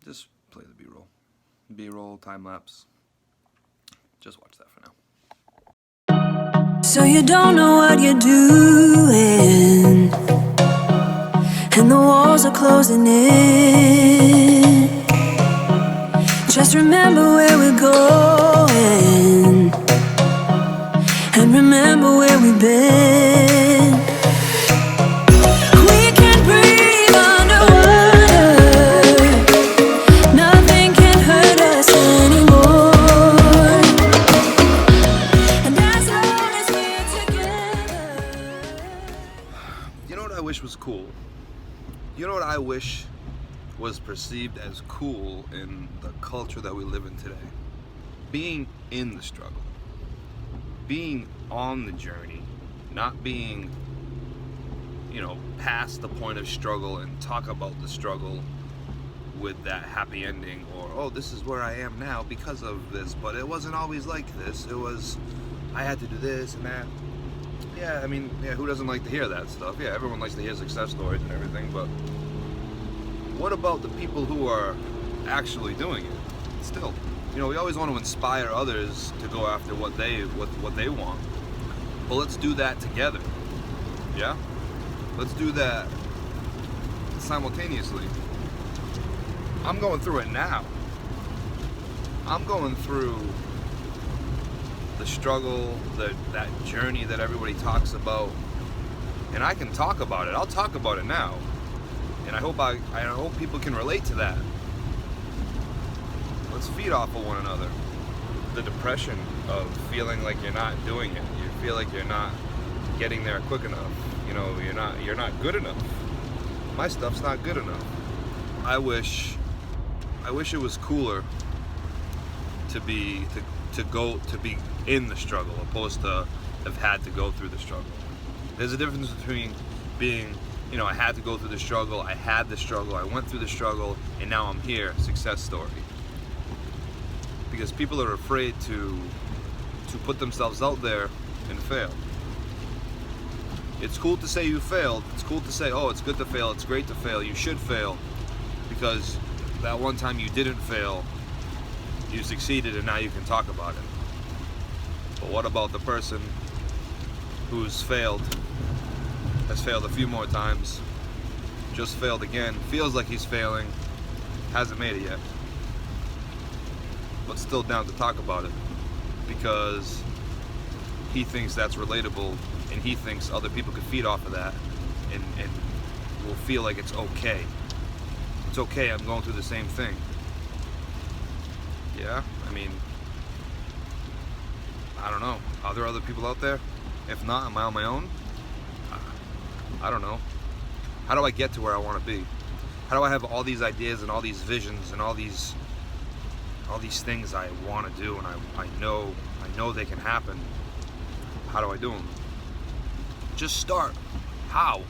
Just play the B-roll. B-roll, time-lapse. Just watch that for now. So you don't know what you're doing, and the walls are closing in. Just remember where we're going, and remember where we've been. We can breathe underwater. Nothing can hurt us anymore. And as long as we're together. You know what I wish was cool? You know what I wish was perceived as cool in the culture that we live in today? Being in the struggle. Being on the journey. Not being, past the point of struggle and talk about the struggle with that happy ending, or, oh, this is where I am now because of this, but it wasn't always like this. It was, I had to do this and that. Yeah, who doesn't like to hear that stuff? Yeah, everyone likes to hear success stories and everything, but what about the people who are actually doing it still? We always want to inspire others to go after what they want. But let's do that together. Yeah? Let's do that simultaneously. I'm going through it now. I'm going through the struggle, that journey that everybody talks about. And I can talk about it. I'll talk about it now. And I hope people can relate to that. Let's feed off of one another. The depression of feeling like you're not doing it. You feel like you're not getting there quick enough. You're not good enough. My stuff's not good enough. I wish it was cooler to be in the struggle opposed to have had to go through the struggle. There's a difference between being, I had to go through the struggle, I had the struggle, I went through the struggle, and now I'm here, success story. Because people are afraid to put themselves out there and fail. It's cool to say you failed. It's cool to say, oh, it's good to fail, it's great to fail, you should fail. Because that one time you didn't fail, you succeeded and now you can talk about it. But what about the person who's has failed a few more times, just failed again, feels like he's failing, hasn't made it yet, but still down to talk about it because he thinks that's relatable and he thinks other people could feed off of that and will feel like it's okay. It's okay, I'm going through the same thing. Yeah, I don't know. Are there other people out there? If not, am I on my own? I don't know. How do I get to where I want to be? How do I have all these ideas and all these visions and all these things I want to do and I know they can happen? How do I do them? Just start. How?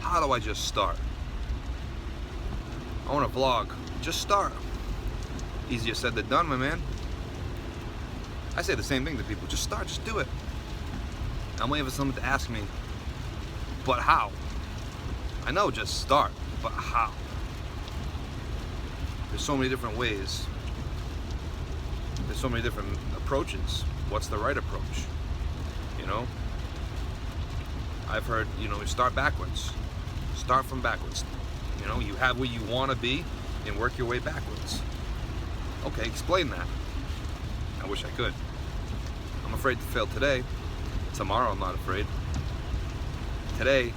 How do I just start? I want to vlog. Just start. Easier said than done, my man. I say the same thing to people. Just start. Just do it. I'm waiting for someone to ask me, but how? I know, just start, but how? There's so many different ways. There's so many different approaches. What's the right approach? I've heard, start backwards. Start from backwards. You have where you want to be and work your way backwards. Okay, explain that. I wish I could. I'm afraid to fail today. Tomorrow I'm not afraid. Today,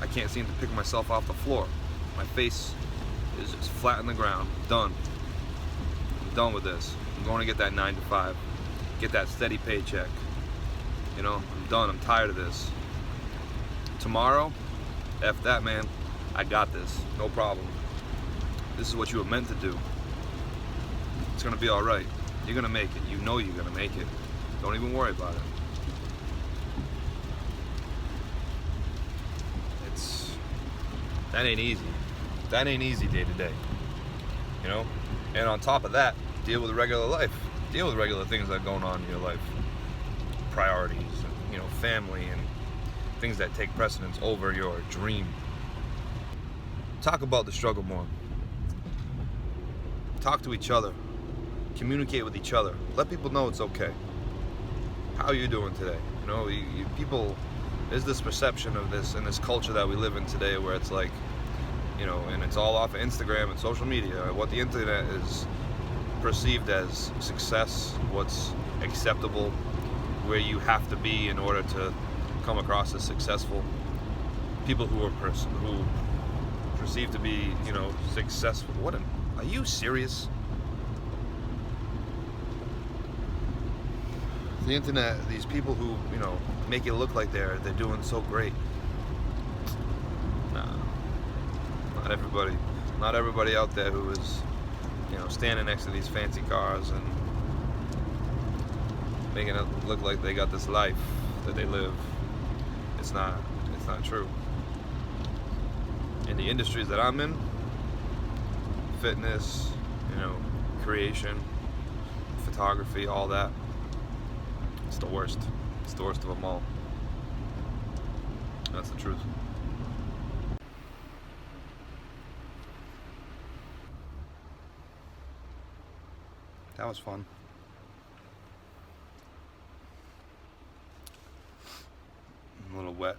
I can't seem to pick myself off the floor. My face is just flat on the ground. Done. I'm done with this. I'm going to get that 9 to 5. Get that steady paycheck. I'm done. I'm tired of this. Tomorrow, F that, man. I got this. No problem. This is what you were meant to do. It's going to be alright. You're going to make it. You know you're going to make it. Don't even worry about it. That ain't easy. That ain't easy day to day. And on top of that, deal with regular life. Deal with regular things that are going on in your life. Priorities, and, family, and things that take precedence over your dream. Talk about the struggle more. Talk to each other. Communicate with each other. Let people know it's okay. How are you doing today? You know, people, there's this perception of this in this culture that we live in today where it's like, you know, and it's all off of Instagram and social media. What the internet is perceived as success, what's acceptable, where you have to be in order to come across as successful. People who perceived to be, you know, successful. Are you serious? The internet, these people who, you know, make it look like they're doing so great. Nah, not everybody out there who is, you know, standing next to these fancy cars and making it look like they got this life that they live. It's not true. In the industries that I'm in, fitness, you know, creation, photography, all that, it's the worst. It's the worst of them all. That's the truth. That was fun. I'm a little wet.